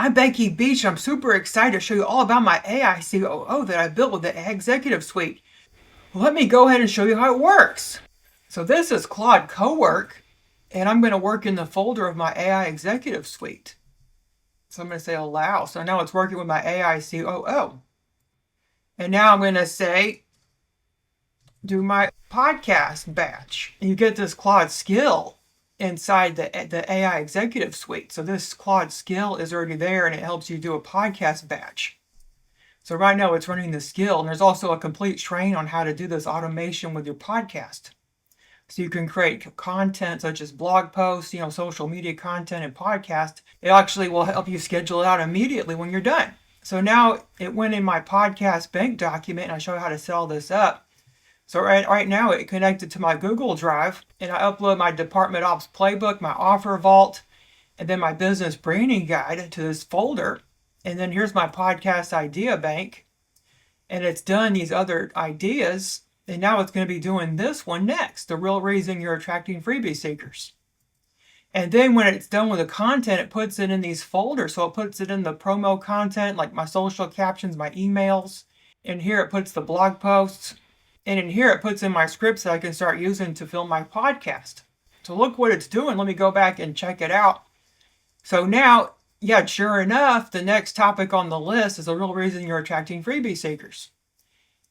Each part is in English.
I'm Becky Beach, and I'm super excited to show you all about my AI COO that I built with the AI Executive Suite. Well, let me go ahead and show you how it works. So this is Claude Cowork, and I'm going to work in the folder of my AI Executive Suite. So I'm going to say allow. So now it's working with my AI COO. And now I'm going to say do my podcast batch. And you get this Claude skill inside the AI Executive Suite. So this Claude skill is already there, and it helps you do a podcast batch. So right now it's running the skill, and there's also a complete train on how to do this automation with your podcast. So you can create content such as blog posts, social media content and podcast. It actually will help you schedule it out immediately when you're done. So now it went in my podcast bank document, and I show you how to set all this up. So right now it connected to my Google Drive, and I upload my Department Ops Playbook, my Offer Vault, and then my Business Branding Guide to this folder. And then here's my Podcast Idea Bank, and it's done these other ideas, and now it's going to be doing this one next, the real reason you're attracting freebie seekers. And then when it's done with the content, it puts it in these folders. So it puts it in the promo content, like my social captions, my emails. And here it puts the blog posts. And in here, it puts in my scripts that I can start using to film my podcast. So look what it's doing. Let me go back and check it out. So now, yeah, sure enough, the next topic on the list is the real reason you're attracting freebie seekers.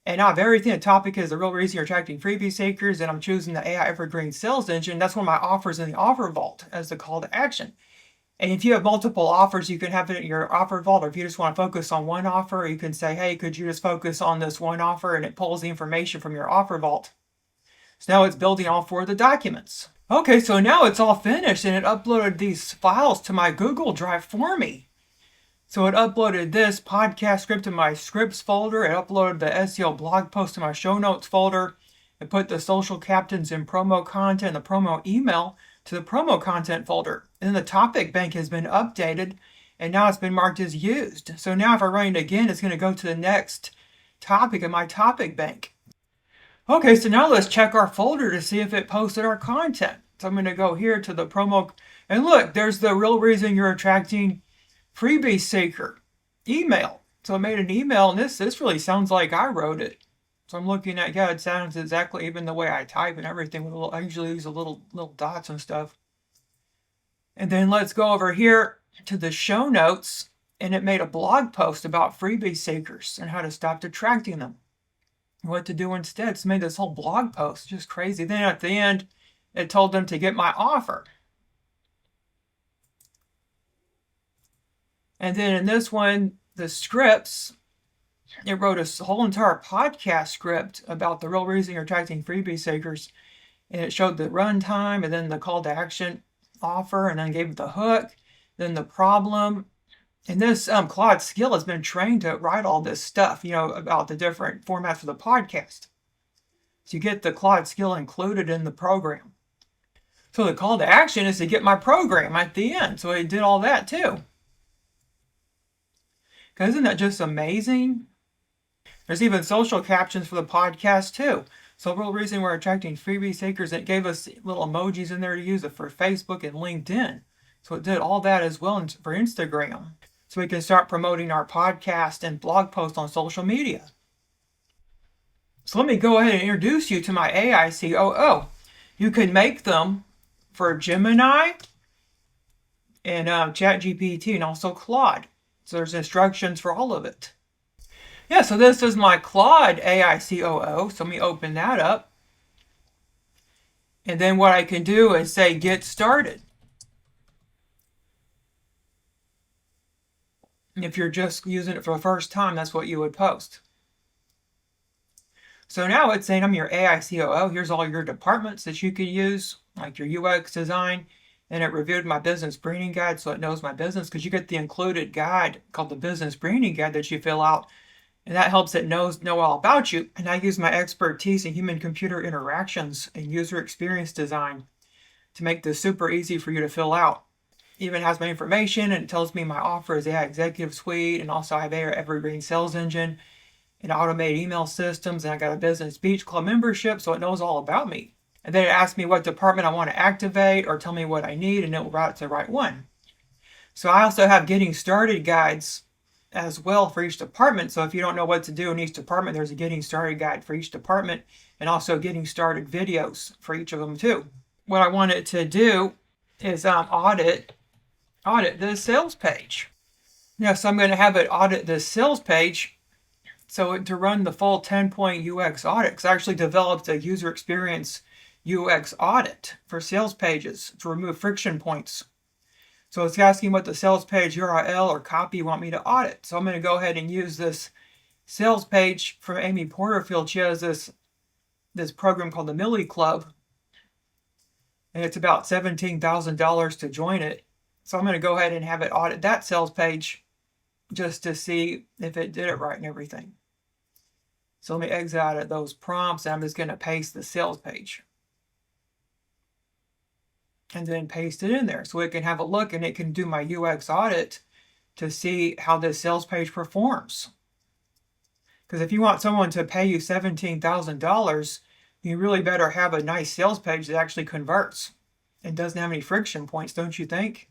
And now, everything, the topic is the real reason you're attracting freebie seekers, and I'm choosing the AI Evergreen Sales Engine. That's one of my offers in the Offer Vault as the call to action. And if you have multiple offers, you can have it in your Offer Vault, or if you just want to focus on one offer, you can say, hey, could you just focus on this one offer? And it pulls the information from your Offer Vault. So now it's building all four of the documents. Okay, so now it's all finished, and it uploaded these files to my Google Drive for me. So it uploaded this podcast script to my scripts folder. It uploaded the SEO blog post to my show notes folder. It put the social captains and promo content, the promo email, to the promo content folder. And then the topic bank has been updated, and now it's been marked as used. So now if I run it again, it's going to go to the next topic in my topic bank. Okay, so now let's check our folder to see if it posted our content. So I'm going to go here to the promo, and look, there's the real reason you're attracting freebie seeker email. So I made an email, and this really sounds like I wrote it. So I'm looking at, yeah, it sounds exactly even the way I type and everything. I usually use a little dots and stuff. And then let's go over here to the show notes, and it made a blog post about freebie seekers and how to stop attracting them. What to do instead. It's made this whole blog post, just crazy. Then at the end, it told them to get my offer. And then in this one, the scripts, it wrote a whole entire podcast script about the real reason you're attracting freebie seekers. And it showed the runtime, and then the call to action offer, and then gave it the hook, then the problem. And this Claude skill has been trained to write all this stuff, about the different formats for the podcast. So you get the Claude skill included in the program. So the call to action is to get my program at the end. So it did all that too. Isn't that just amazing? There's even social captions for the podcast too. So the real reason we're attracting freebie seekers, it gave us little emojis in there to use it for Facebook and LinkedIn. So it did all that as well for Instagram. So we can start promoting our podcast and blog posts on social media. So let me go ahead and introduce you to my AI COO. You can make them for Gemini and ChatGPT and also Claude. So there's instructions for all of it. Yeah, so this is my Claude AI COO. So let me open that up. And then what I can do is say get started. If you're just using it for the first time, that's what you would post. So now it's saying I'm your AI COO. Here's all your departments that you can use, like your UX design. And it reviewed my business branding guide, so it knows my business, because you get the included guide called the business branding guide that you fill out. And that helps it know all about you. And I use my expertise in human-computer interactions and user experience design to make this super easy for you to fill out. It even has my information, and it tells me my offer is AI Executive Suite, and also I have AI Evergreen Sales Engine and automated email systems, and I got a Business Beach Club membership, so it knows all about me. And then it asks me what department I want to activate or tell me what I need, and it will route to the right one. So I also have getting started guides as well for each department. So if you don't know what to do in each department, there's a getting started guide for each department, and also getting started videos for each of them too. What I wanted to do is audit the sales page. Yeah, so I'm going to have it audit the sales page. So to run the full 10-point UX audit, because I actually developed a user experience UX audit for sales pages to remove friction points. So it's asking what the sales page URL or copy you want me to audit. So I'm going to go ahead and use this sales page from Amy Porterfield. She has this program called the Millie Club, and it's about $17,000 to join it. So I'm going to go ahead and have it audit that sales page just to see if it did it right and everything. So let me exit out of those prompts, and I'm just going to paste the sales page. And then paste it in there so it can have a look, and it can do my UX audit to see how this sales page performs. Because if you want someone to pay you $17,000, you really better have a nice sales page that actually converts and doesn't have any friction points, don't you think?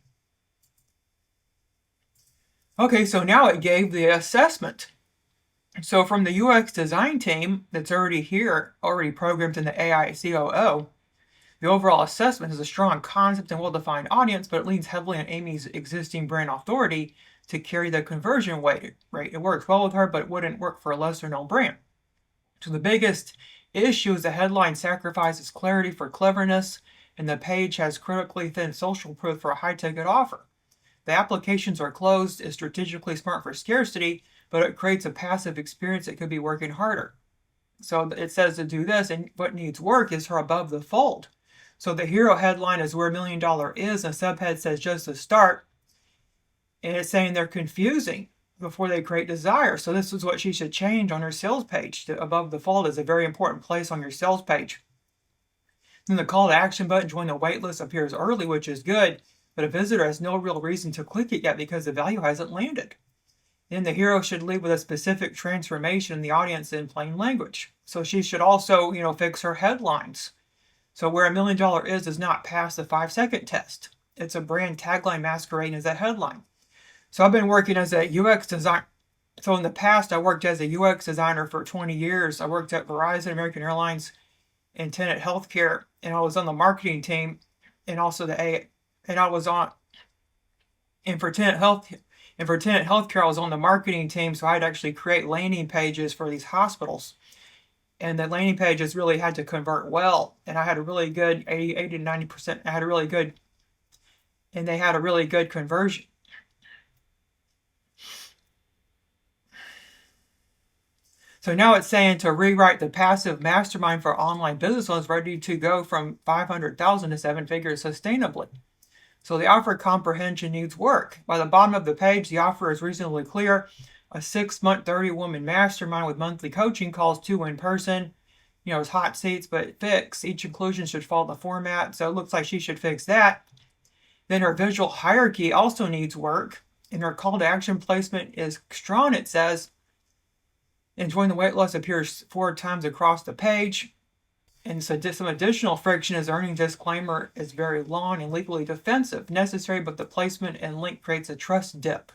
Okay, so now it gave the assessment. So from the UX design team that's already here, already programmed in the AI COO, the overall assessment is a strong concept and well-defined audience, but it leans heavily on Amy's existing brand authority to carry the conversion rate. It works well with her, but it wouldn't work for a lesser-known brand. So the biggest issue is the headline sacrifices clarity for cleverness, and the page has critically thin social proof for a high-ticket offer. The applications are closed, is strategically smart for scarcity, but it creates a passive experience that could be working harder. So it says to do this, and what needs work is her above the fold. So the hero headline is where $1 million is, and the subhead says just a start. And it's saying they're confusing before they create desire. So this is what she should change on her sales page. Above the fold is a very important place on your sales page. Then the call to action button, join the waitlist, appears early, which is good, but a visitor has no real reason to click it yet because the value hasn't landed. Then the hero should lead with a specific transformation in the audience in plain language. So she should also, fix her headlines. So where $1 million is does not pass the 5-second test. It's a brand tagline masquerading as a headline. So I've been working as a UX designer. So in the past, I worked as a UX designer for 20 years. I worked at Verizon, American Airlines, and Tenet Healthcare, and I was on the marketing team, and also for Tenet Healthcare, I was on the marketing team, so I'd actually create landing pages for these hospitals. And the landing pages really had to convert well. And I had a really good 80 to 90%. And they had a really good conversion. So now it's saying to rewrite the passive mastermind for online business loans ready to go from 500,000 to 7 figures sustainably. So the offer comprehension needs work. By the bottom of the page, the offer is reasonably clear. A 6-month 30-woman mastermind with monthly coaching calls, 2 in person. It's hot seats, but fixed. Each inclusion should follow the format. So it looks like she should fix that. Then her visual hierarchy also needs work. And her call to action placement is strong, it says. And join the waitlist appears 4 times across the page. And so some additional friction is earnings disclaimer is very long and legally defensive. Necessary, but the placement and link creates a trust dip.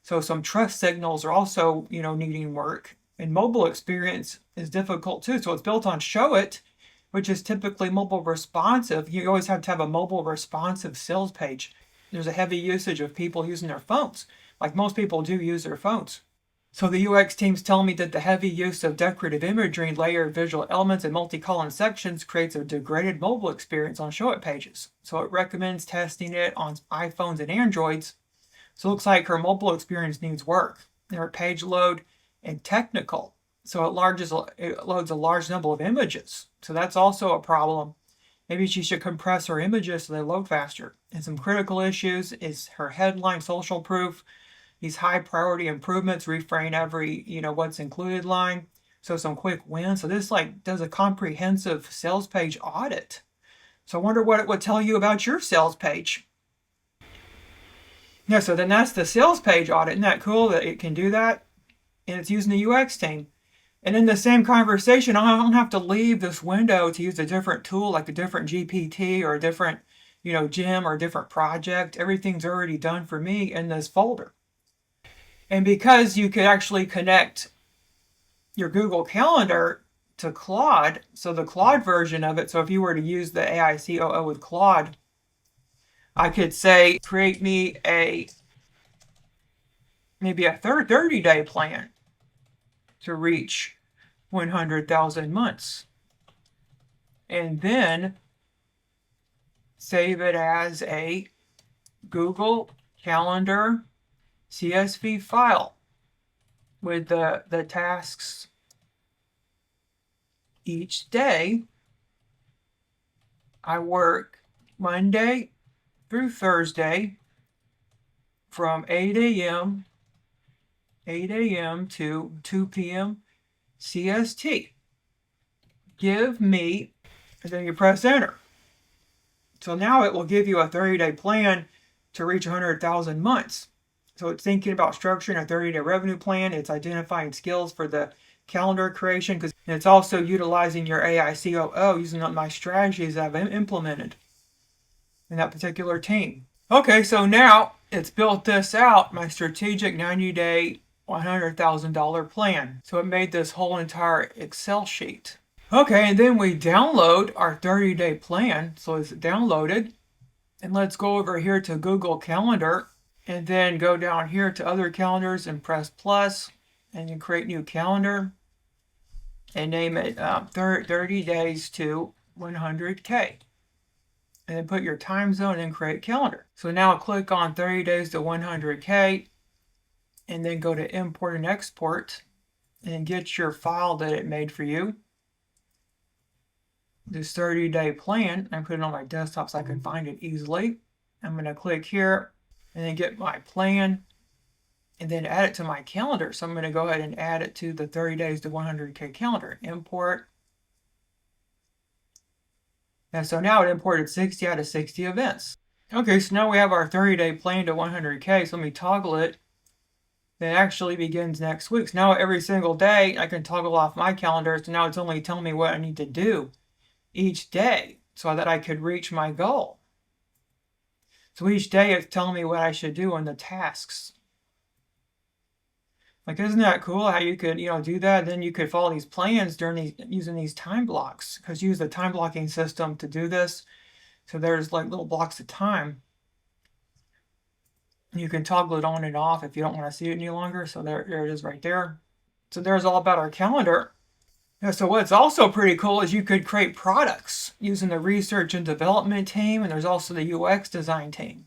So some trust signals are also, needing work. And mobile experience is difficult too. So it's built on Show It, which is typically mobile responsive. You always have to have a mobile responsive sales page. There's a heavy usage of people using their phones. Like most people do use their phones. So the UX teams tell me that the heavy use of decorative imagery, layered visual elements, and multi-column sections creates a degraded mobile experience on Show It pages. So it recommends testing it on iPhones and Androids. So it looks like her mobile experience needs work. Her page load and technical. So it loads a large number of images. So that's also a problem. Maybe she should compress her images so they load faster. And some critical issues is her headline social proof. These high priority improvements, reframe every, what's included line. So some quick wins. So this does a comprehensive sales page audit. So I wonder what it would tell you about your sales page. Yeah, so then that's the sales page audit. Isn't that cool that it can do that? And it's using the UX team. And in the same conversation, I don't have to leave this window to use a different tool, like a different GPT or a different, gym or different project, everything's already done for me in this folder. And because you could actually connect your Google Calendar to Claude, so the Claude version of it, so if you were to use the AI COO with Claude, I could say, create me maybe a 30-day plan to reach 100,000 months. And then save it as a Google Calendar CSV file with the tasks each day. I work Monday through Thursday from 8 a.m. to 2 p.m. CST. Give me, and then you press enter. So now it will give you a 30-day plan to reach 100,000 months. So it's thinking about structuring a 30-day revenue plan. It's identifying skills for the calendar creation, because it's also utilizing your AI COO, using my strategies that I've implemented in that particular team. Okay, so now it's built this out, my strategic 90-day $100,000 plan. So it made this whole entire Excel sheet. Okay, and then we download our 30-day plan. So it's downloaded. And let's go over here to Google Calendar and then go down here to other calendars and press plus and then create new calendar and name it 30 days to 100K. And then put your time zone and then create calendar. So now click on 30 days to 100K and then go to import and export and get your file that it made for you. This 30-day plan, I put it on my desktop so I can find it easily. I'm going to click here and then get my plan and then add it to my calendar. So I'm going to go ahead and add it to the 30 days to 100K calendar. Import. And so now it imported 60 out of 60 events. Okay, so now we have our 30-day plan to 100K. So let me toggle it. It actually begins next week. So now every single day I can toggle off my calendar. So now it's only telling me what I need to do each day so that I could reach my goal. So each day it's telling me what I should do on the tasks. Like, isn't that cool how you could, do that? Then you could follow these plans using these time blocks, because you use the time blocking system to do this. So there's like little blocks of time. You can toggle it on and off if you don't want to see it any longer. So there it is right there. So there's all about our calendar. Yeah, so what's also pretty cool is you could create products using the research and development team, and there's also the UX design team.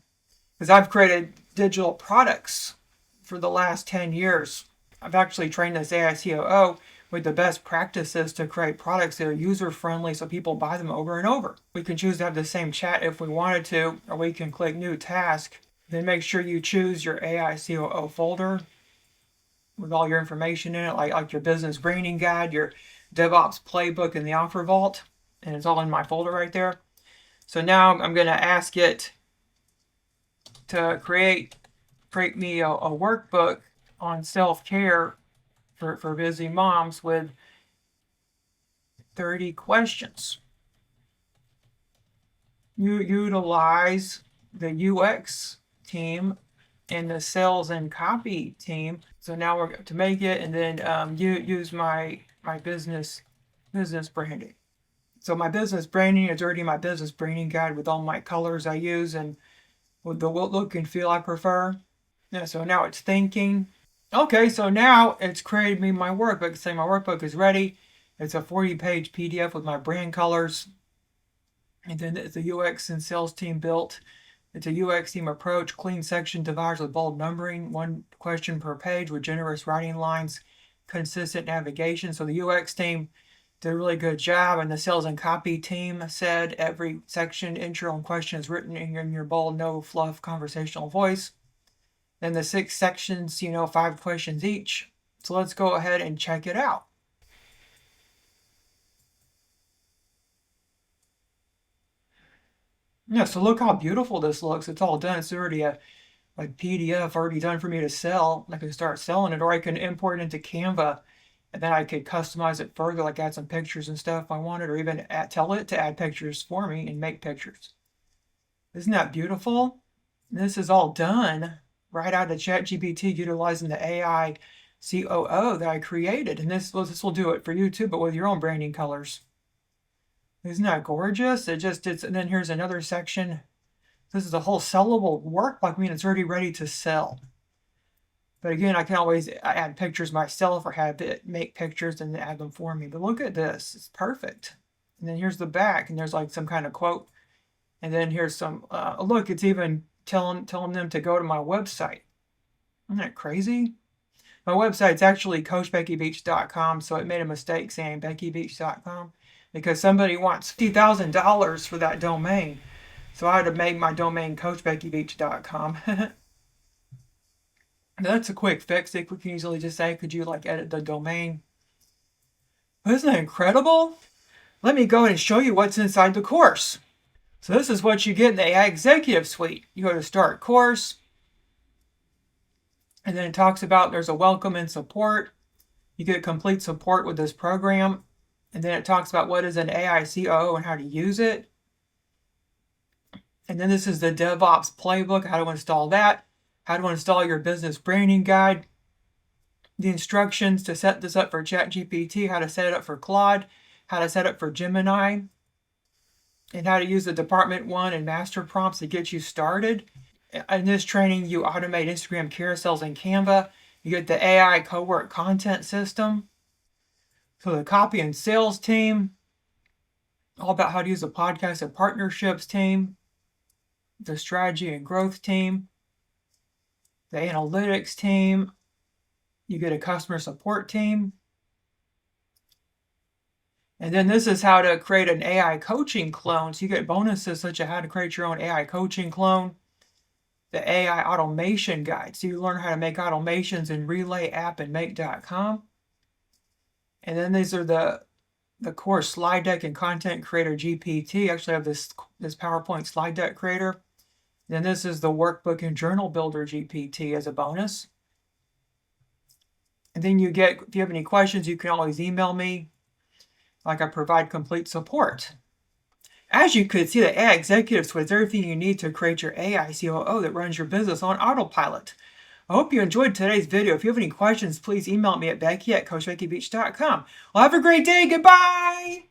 Because I've created digital products for the last 10 years. I've actually trained this AI COO with the best practices to create products that are user-friendly so people buy them over and over. We can choose to have the same chat if we wanted to, or we can click New Task. Then make sure you choose your AI COO folder with all your information in it, like your business branding guide, your DevOps playbook, and the offer vault. And it's all in my folder right there. So now I'm going to ask it to create me a workbook on self-care for busy moms with 30 questions. You utilize the UX team and the sales and copy team. So now we're to make it, and then use my business branding. So my business branding is already my business branding guide with all my colors I use and with the look and feel I prefer. Yeah, so now it's thinking. Okay, so now it's created me my workbook. Say my workbook is ready. It's a 40-page PDF with my brand colors. And then it's a UX and sales team built. It's a UX team approach, clean section dividers with bold numbering, one question per page with generous writing lines, consistent navigation. So the UX team did a really good job, and the sales and copy team said every section, intro, and question is written in your bold, no fluff, conversational voice. Then the 6 sections, 5 questions each. So let's go ahead and check it out. Yeah, so look how beautiful this looks. It's all done. It's already a PDF already done for me to sell. I can start selling it, or I can import it into Canva, and then I could customize it further, like add some pictures and stuff if I wanted, or even tell it to add pictures for me and make pictures. Isn't that beautiful? This is all done right out of ChatGPT utilizing the AI COO that I created. And this will do it for you too, but with your own branding colors. Isn't that gorgeous? And then here's another section. This is a whole sellable workbook. I mean, it's already ready to sell. But again, I can always add pictures myself or have it make pictures and add them for me. But look at this. It's perfect. And then here's the back, and there's like some kind of quote. And then here's some, look, it's even telling them to go to my website. Isn't that crazy? My website's actually coachbeckybeach.com, so it made a mistake saying beckybeach.com because somebody wants $50,000 for that domain. So I had to make my domain coachbeckybeach.com. That's a quick fix. We can easily just say, could you like edit the domain? But isn't that incredible? Let me go and show you what's inside the course. So this is what you get in the AI Executive Suite. You go to Start Course, and then it talks about there's a welcome and support. You get complete support with this program. And then it talks about what is an AI COO and how to use it. And then this is the DevOps playbook, how to install that, how to install your business branding guide, the instructions to set this up for ChatGPT, how to set it up for Claude, how to set it for Gemini, and how to use the Department 1 and master prompts to get you started. In this training, you automate Instagram carousels in Canva. You get the AI co-work content system. So the copy and sales team, all about how to use the podcast and partnerships team, the strategy and growth team, the analytics team. You get a customer support team. And then this is how to create an AI coaching clone. So you get bonuses such as how to create your own AI coaching clone, the AI automation guide. So you learn how to make automations in Relay, App, and Make.com. And then these are the course slide deck and content creator GPT. Actually, I have this PowerPoint slide deck creator. Then this is the workbook and journal builder GPT as a bonus. And then you get, if you have any questions, you can always email me. Like I provide complete support. As you could see, the AI Executive Suite is everything you need to create your AI COO that runs your business on autopilot. I hope you enjoyed today's video. If you have any questions, please email me at becky@coachbeckybeach.com. Well, have a great day. Goodbye.